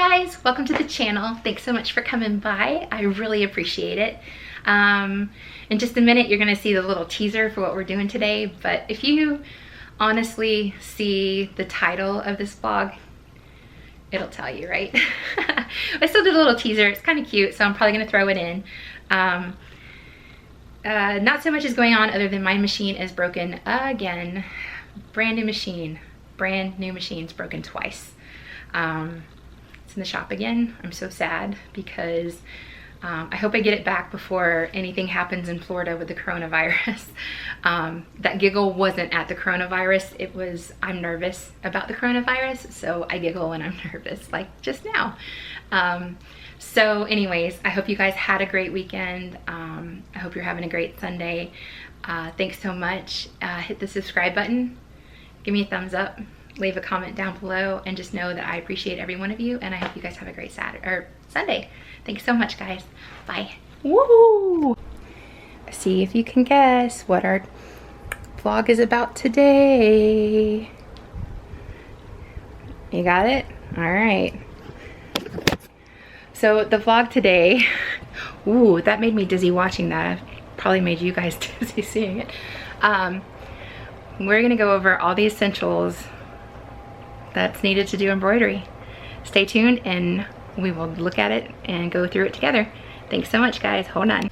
guys, welcome to the channel. Thanks so much for coming by. I really appreciate it. In just a minute, you're gonna see the little teaser for what we're doing today, but if you honestly see the title of this vlog, it'll tell you, right? I still did a little teaser. It's kind of cute, so I'm probably gonna throw it in. Not so much is going on other than my machine is broken again. Brand new machine. Brand new machine's broken twice. It's in the shop again. I'm so sad because I hope I get it back before anything happens in Florida with the coronavirus. That giggle wasn't at the coronavirus. It was, I'm nervous about the coronavirus, so I giggle when I'm nervous, like just now. So anyways, I hope you guys had a great weekend. I hope you're having a great Sunday. Thanks so much. Hit the subscribe button. Give me a thumbs up. Leave a comment down below, and just know that I appreciate every one of you, and I hope you guys have a great Sunday. Thanks so much, guys. Bye. Woo! See if you can guess what our vlog is about today. You got it? All right. So the vlog today, ooh, that made me dizzy watching that. Probably made you guys dizzy seeing it. We're gonna go over all the essentials that's needed to do embroidery. Stay tuned and we will look at it and go through it together. Thanks so much, guys. Hold on.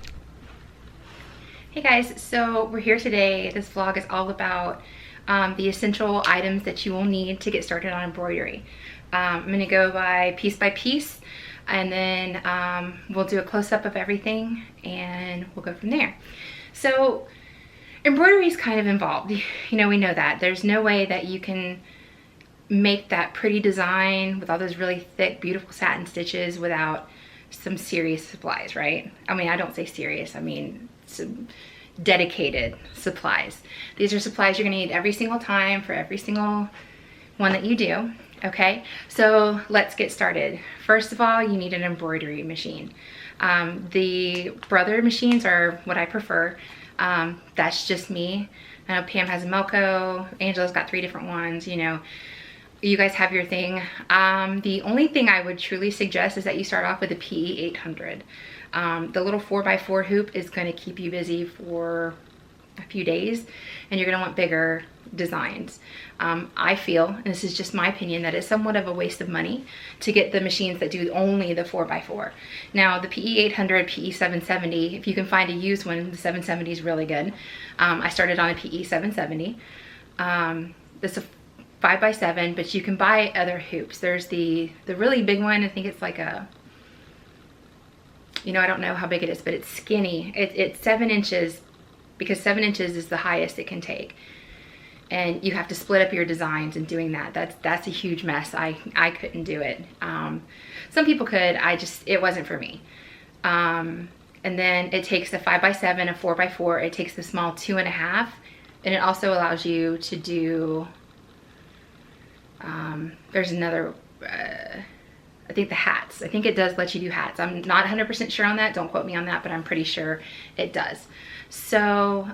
Hey guys, so we're here today. This vlog is all about the essential items that you will need to get started on embroidery. I'm gonna go by piece, and then we'll do a close-up of everything and we'll go from there. So embroidery is kind of involved. You know, we know that. There's no way that you can make that pretty design with all those really thick, beautiful satin stitches without some serious supplies, right? I mean, I don't say serious, I mean some dedicated supplies. These are supplies you're gonna need every single time for every single one that you do, okay? So let's get started. First of all, you need an embroidery machine. The brother machines are what I prefer. That's just me. I know Pam has a Melco, Angela's got 3 different ones, you know. You guys have your thing. The only thing I would truly suggest is that you start off with a PE 800. The little 4x4 hoop is going to keep you busy for a few days, and you're going to want bigger designs. I feel, and this is just my opinion, that it's somewhat of a waste of money to get the machines that do only the 4x4. Now the PE 800, PE 770, if you can find a used one, the 770 is really good. I started on a PE 770. It's a 5x7, but you can buy other hoops. There's the really big one. I think it's like a, you know, I don't know how big it is, but it's skinny. It's 7 inches, because 7 inches is the highest it can take. And you have to split up your designs, and doing that, that's a huge mess. I couldn't do it. Some people could, it wasn't for me. And then it takes a 5x7, a 4x4, it takes the small 2.5, and it also allows you to do, there's another, I think the hats. I think it does let you do hats. I'm not 100% sure on that. Don't quote me on that, but I'm pretty sure it does. So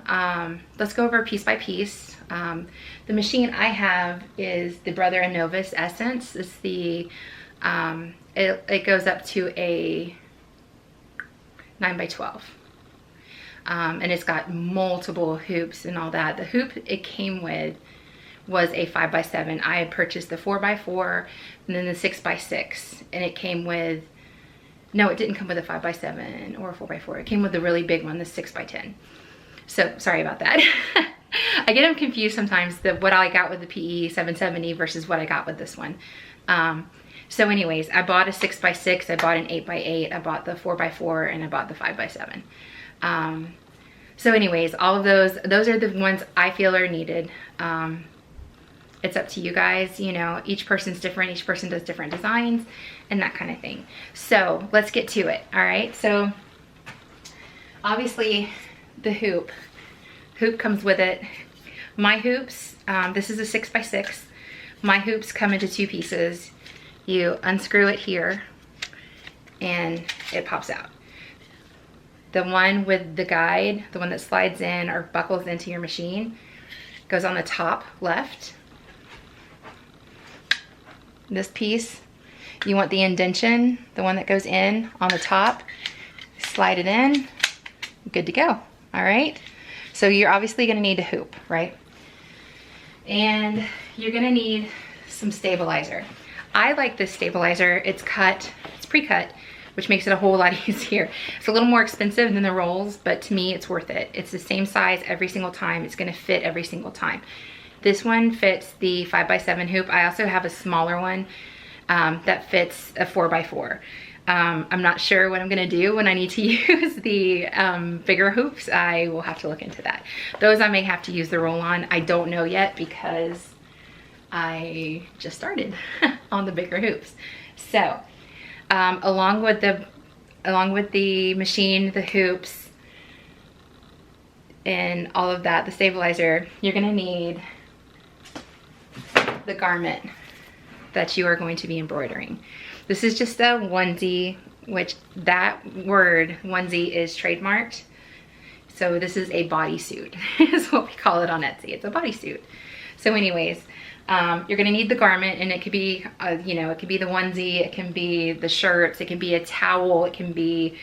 let's go over piece by piece. The machine I have is the Brother and Novus Essence. It's the, it goes up to a 9x12. And it's got multiple hoops and all that. The hoop it came with was a 5x7. I had purchased the 4x4 and then the 6x6, and it came with, no, it didn't come with a 5x7 or a 4x4. It came with the really big one, the 6x10. So sorry about that. I get them confused sometimes, what I got with the PE 770 versus what I got with this one. So anyways, I bought a 6x6, I bought an 8x8, I bought the 4x4, and I bought the 5x7. So anyways, all of those are the ones I feel are needed. It's up to you guys, you know, each person's different, each person does different designs and that kind of thing. So let's get to it, all right? So obviously the hoop comes with it. My hoops, this is a 6x6. My hoops come into 2 pieces. You unscrew it here and it pops out. The one with the guide, the one that slides in or buckles into your machine, goes on the top left. This piece You want the indention, the one that goes in on the top, slide it in, good to go, all right? So you're obviously gonna need a hoop, right? And you're gonna need some stabilizer. I like this stabilizer, it's pre-cut, which makes it a whole lot easier. It's a little more expensive than the rolls, but to me, it's worth it. It's the same size every single time. It's gonna fit every single time. This one fits the 5x7 hoop. I also have a smaller one that fits a 4x4. I'm not sure what I'm gonna do when I need to use the bigger hoops. I will have to look into that. Those I may have to use the roll-on. I don't know yet because I just started on the bigger hoops. So, along with the machine, the hoops, and all of that, the stabilizer, you're gonna need the garment that you are going to be embroidering. This is just a onesie, which that word onesie is trademarked. So this is a bodysuit, is what we call it on Etsy. It's a bodysuit. So anyways, you're gonna need the garment, and it could be, you know, it could be the onesie, it can be the shirts, it can be a towel, it can be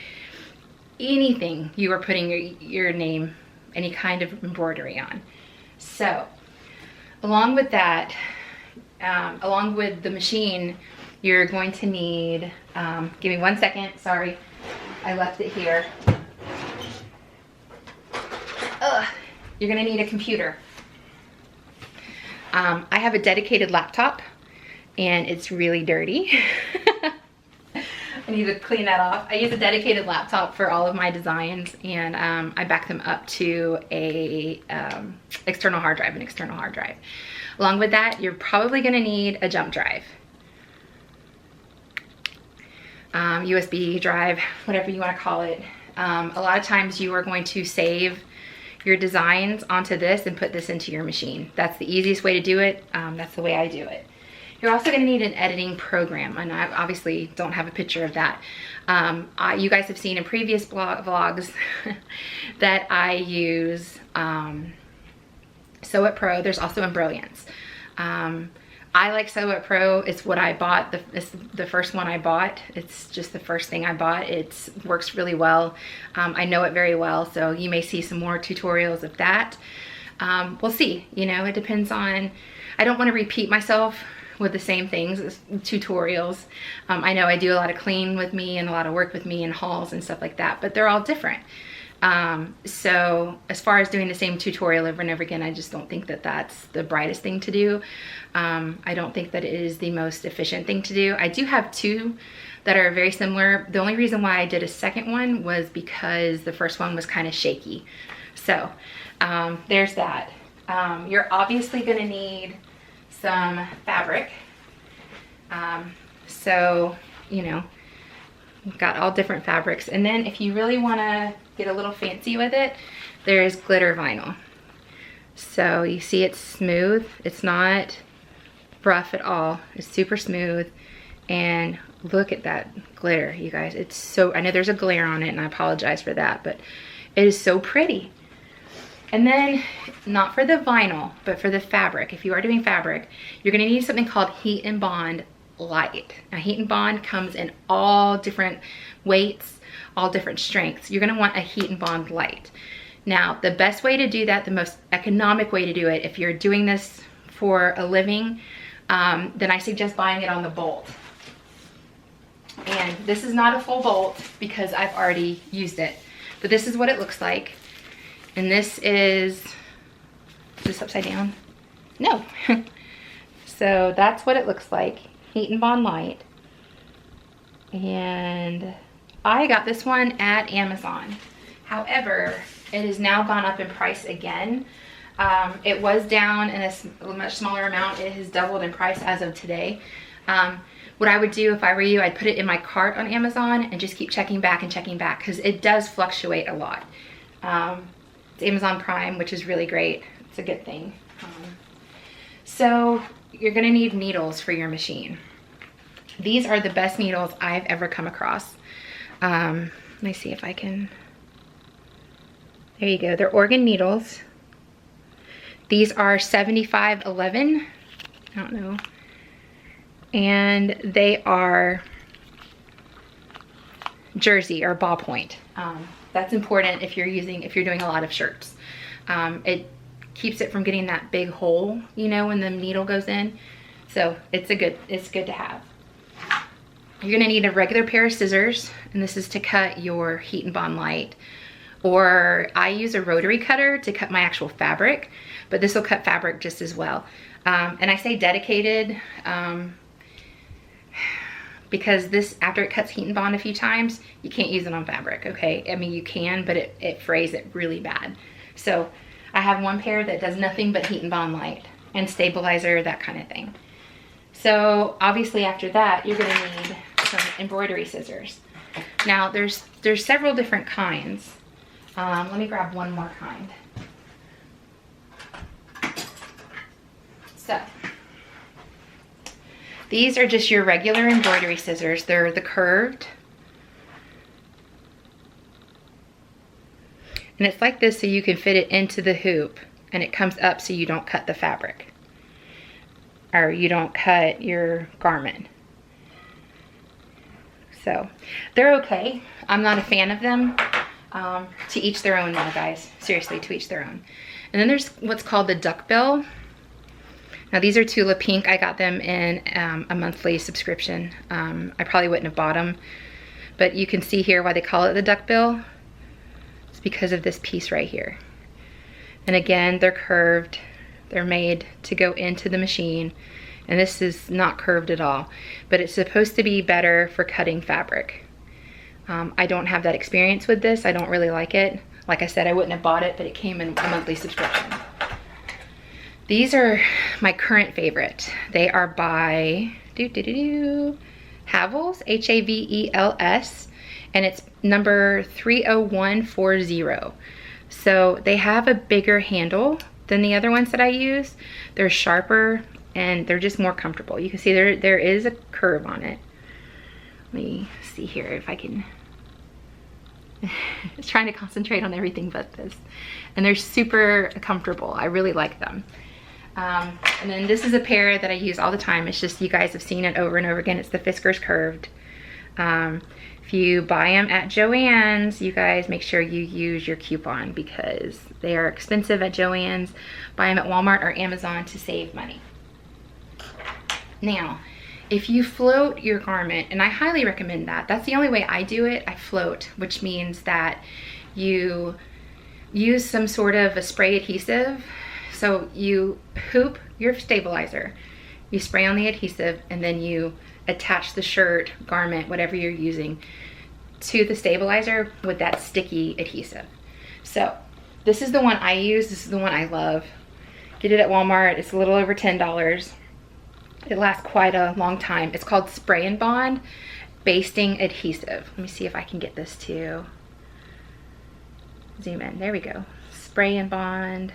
anything you are putting your name, any kind of embroidery on. So along with that, along with the machine, you're going to need, give me 1 second, sorry, I left it here. You're gonna need a computer. I have a dedicated laptop and it's really dirty. I need to clean that off. I use a dedicated laptop for all of my designs, and I back them up to a an external hard drive. Along with that, you're probably gonna need a jump drive. USB drive, whatever you wanna call it. A lot of times you are going to save your designs onto this and put this into your machine. That's the easiest way to do it. That's the way I do it. You're also gonna need an editing program, and I obviously don't have a picture of that. You guys have seen in previous vlogs that I use Sew It Pro. There's also Embroiance. I like Sew It Pro. It's what I bought. It's the first one I bought. It's just the first thing I bought. It works really well. I know it very well, so you may see some more tutorials of that. We'll see. You know, it depends on. I don't want to repeat myself with the same things as tutorials. I know I do a lot of clean with me and a lot of work with me and hauls and stuff like that, but they're all different. So as far as doing the same tutorial over and over again, I just don't think that that's the brightest thing to do. I don't think that it is the most efficient thing to do. I do have two that are very similar. The only reason why I did a second one was because the first one was kind of shaky. So there's that. You're obviously gonna need some fabric. So, you know, we've got all different fabrics. And then if you really wanna get a little fancy with it, there's glitter vinyl. So you see it's smooth. It's not rough at all. It's super smooth. And look at that glitter, you guys. It's so, I know there's a glare on it and I apologize for that, but it is so pretty. And then, not for the vinyl, but for the fabric, if you are doing fabric, you're gonna need something called Heat and Bond Lite. Now, Heat and Bond comes in all different weights, all different strengths. You're gonna want a Heat and Bond Lite. Now, the best way to do that, the most economic way to do it, if you're doing this for a living, then I suggest buying it on the bolt. And this is not a full bolt because I've already used it, but this is what it looks like. And this is this upside down? No. So that's what it looks like. Heat and Bond Lite. And I got this one at Amazon. However, it has now gone up in price again. It was down in a much smaller amount. It has doubled in price as of today. What I would do if I were you, I'd put it in my cart on Amazon and just keep checking back because it does fluctuate a lot. It's Amazon Prime, which is really great. It's a good thing. So you're gonna need needles for your machine. These are the best needles I've ever come across. Let me see if I can, there you go. They're organ needles. These are 7511. I don't know. and they are jersey or ballpoint. That's important if you're doing a lot of shirts. It keeps it from getting that big hole, you know, when the needle goes in. So it's good to have. You're gonna need a regular pair of scissors, and this is to cut your Heat and Bond Light. Or I use a rotary cutter to cut my actual fabric, but this will cut fabric just as well. And I say dedicated because this, after it cuts Heat and Bond a few times, you can't use it on fabric, okay? I mean, you can, but it frays it really bad. So I have one pair that does nothing but Heat and Bond Light and stabilizer, that kind of thing. So obviously after that, you're gonna need some embroidery scissors. Now there's several different kinds. Let me grab one more kind. So these are just your regular embroidery scissors. They're the curved. And it's like this so you can fit it into the hoop, and it comes up so you don't cut the fabric, or you don't cut your garment. So they're okay. I'm not a fan of them. To each their own though, guys. Seriously, to each their own. And then there's what's called the duckbill. Now these are Tula Pink. I got them in a monthly subscription. I probably wouldn't have bought them, but you can see here why they call it the duckbill. It's because of this piece right here. And again, they're curved. They're made to go into the machine. And this is not curved at all, but it's supposed to be better for cutting fabric. I don't have that experience with this. I don't really like it. Like I said, I wouldn't have bought it, but it came in a monthly subscription. These are my current favorite. They are by Havels, Havels, and it's number 30140. So they have a bigger handle than the other ones that I use. They're sharper and they're just more comfortable. You can see there is a curve on it. Let me see here if I can. It's trying to concentrate on everything but this. And they're super comfortable. I really like them. And then this is a pair that I use all the time. It's just, you guys have seen it over and over again. It's the Fiskars Curved. If you buy them at Joann's, you guys make sure you use your coupon because they are expensive at Joann's. Buy them at Walmart or Amazon to save money. Now, if you float your garment, and I highly recommend that. That's the only way I do it. I float, which means that you use some sort of a spray adhesive. So you hoop your stabilizer, you spray on the adhesive, and then you attach the shirt, garment, whatever you're using to the stabilizer with that sticky adhesive. So this is the one I use. This is the one I love. Get it at Walmart. It's a little over $10. It lasts quite a long time. It's called Spray and Bond Basting Adhesive. Let me see if I can get this to zoom in. There we go. Spray and Bond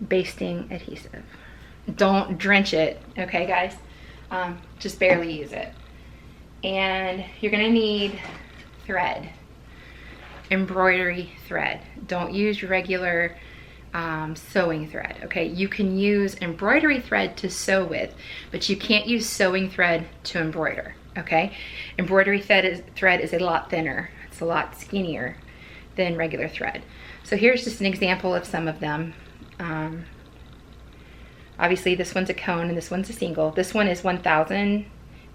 Basting Adhesive. Don't drench it, okay guys? Just barely use it. And you're gonna need thread, embroidery thread. Don't use regular sewing thread, okay? You can use embroidery thread to sew with, but you can't use sewing thread to embroider, okay? Embroidery thread is a lot thinner. It's a lot skinnier than regular thread. So here's just an example of some of them. Obviously this one's a cone and this one's a single. This one is 1,000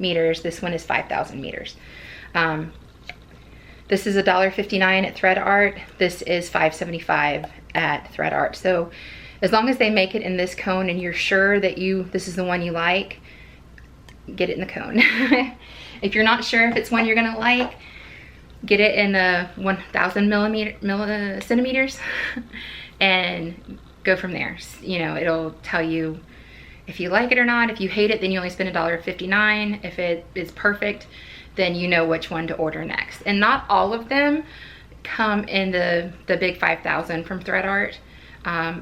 meters. This one is 5,000 meters. This is $1.59 at Thread Art. This is $5.75 at Thread Art. So as long as they make it in this cone and you're sure that this is the one you like, get it in the cone. If you're not sure if it's one you're gonna like, get it in the 1,000 centimeters and go from there. You know, it'll tell you if you like it or not. If you hate it, then you only spend $1.59. If it is perfect, then you know which one to order next. And not all of them come in the big 5,000 from Thread Art.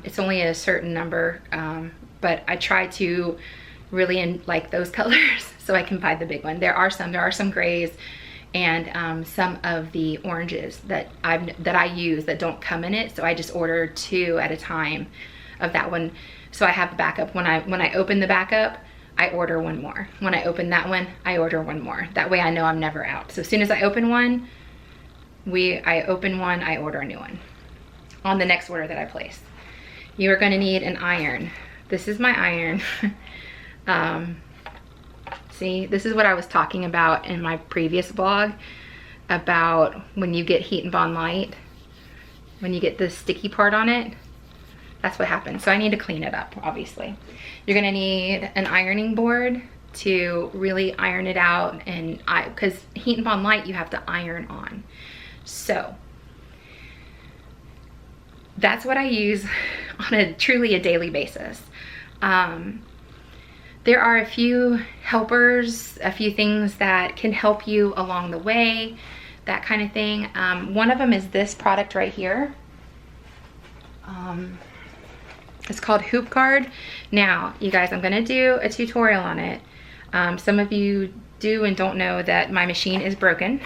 It's only a certain number, but I try to really like those colors so I can buy the big one. There are some grays and some of the oranges that I use that don't come in it, so I just order 2 at a time of that one, so I have a backup. When I open the backup, I order one more. When I open that one, I order one more. That way I know I'm never out. So as soon as I open one, I open one, I order a new one on the next order that I place. You are gonna need an iron. This is my iron. See, this is what I was talking about in my previous vlog about when you get Heat and Bond Light, when you get the sticky part on it, that's what happens. So I need to clean it up, obviously. You're gonna need an ironing board to really iron it out, and because Heat and Bond Light you have to iron on. So that's what I use on truly a daily basis. There are a few helpers, a few things that can help you along the way, that kind of thing. One of them is this product right here. It's called Hoop Guard. Now, you guys, I'm gonna do a tutorial on it. Some of you do and don't know that my machine is broken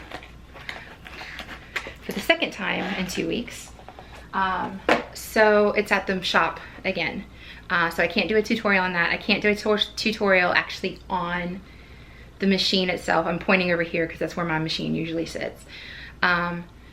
for the second time in 2 weeks. So it's at the shop again. So I can't do a tutorial on that. I can't do a tutorial actually on the machine itself. I'm pointing over here because that's where my machine usually sits.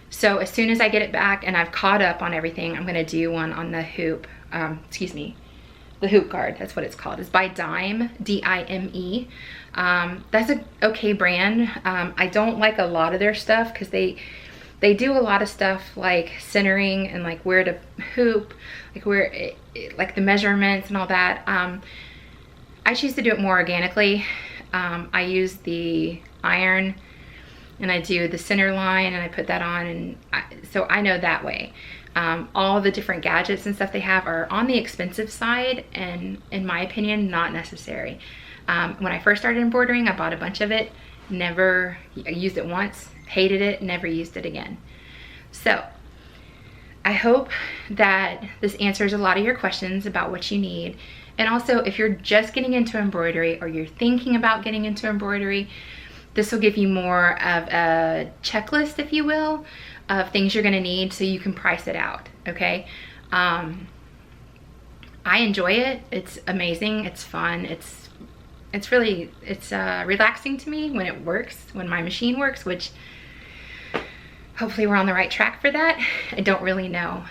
So as soon as I get it back and I've caught up on everything, I'm gonna do one on the hoop, the Hoop Guard, that's what it's called. It's by Dime, D-I-M-E. That's an okay brand. I don't like a lot of their stuff because they do a lot of stuff like centering and like where to hoop, like like the measurements and all that. I choose to do it more organically. I use the iron and I do the center line and I put that on, and so I know that way. All the different gadgets and stuff they have are on the expensive side, and in my opinion, not necessary. When I first started embroidering, I bought a bunch of it, I used it once, hated it, never used it again. So I hope that this answers a lot of your questions about what you need. And also, if you're just getting into embroidery or you're thinking about getting into embroidery, this will give you more of a checklist, if you will, of things you're gonna need so you can price it out, okay? I enjoy it. It's amazing, it's fun, it's really relaxing to me when it works, when my machine works, which hopefully we're on the right track for that. I don't really know.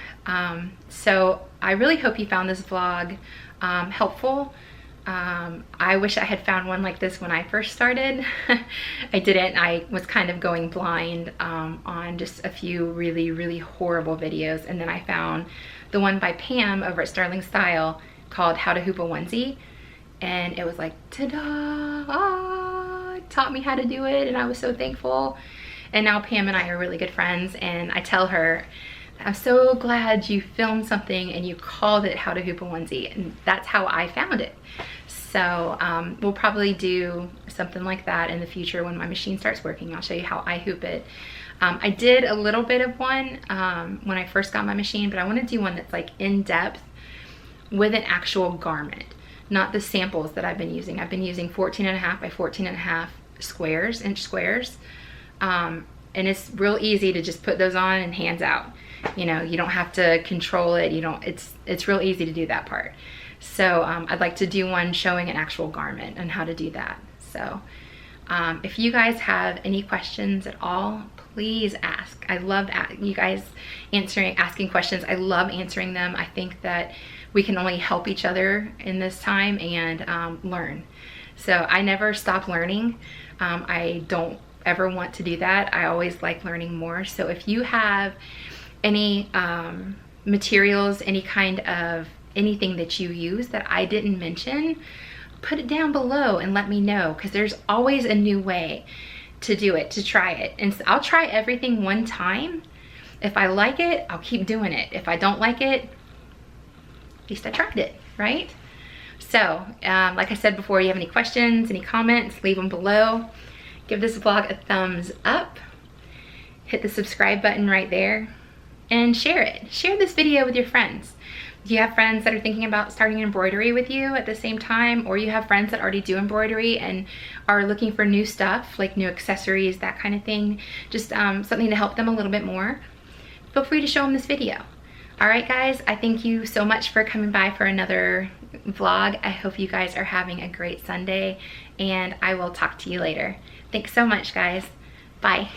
So I really hope you found this vlog helpful. I wish I had found one like this when I first started. I didn't. I was kind of going blind on just a few really, really horrible videos, and then I found the one by Pam over at Sterling Style called How to Hoop a Onesie, and it was like, ta-da! It taught me how to do it, and I was so thankful. And now Pam and I are really good friends, and I tell her, I'm so glad you filmed something and you called it How to Hoop a Onesie, and that's how I found it. So we'll probably do something like that in the future when my machine starts working. I'll show you how I hoop it. I did a little bit of one when I first got my machine, but I want to do one that's like in depth with an actual garment, not the samples that I've been using. I've been using 14.5 by 14.5 squares, inch squares. And it's real easy to just put those on and hands out. You know, you don't have to control it. It's real easy to do that part. So I'd like to do one showing an actual garment and how to do that. So if you guys have any questions at all, please ask. I love you guys asking questions. I love answering them. I think that we can only help each other in this time and learn. So I never stop learning. I don't ever want to do that. I always like learning more. So if you have any materials, any kind of anything that you use that I didn't mention, put it down below and let me know, because there's always a new way to do it, to try it. And so I'll try everything one time. If I like it, I'll keep doing it. If I don't like it, at least I tried it, right? So like I said before, you have any questions, any comments, leave them below. Give this vlog a thumbs up, hit the subscribe button right there, and share it. Share this video with your friends. Do you have friends that are thinking about starting embroidery with you at the same time, or you have friends that already do embroidery and are looking for new stuff, like new accessories, that kind of thing, just something to help them a little bit more? Feel free to show them this video. All right, guys, I thank you so much for coming by for another vlog. I hope you guys are having a great Sunday, and I will talk to you later. Thanks so much, guys. Bye.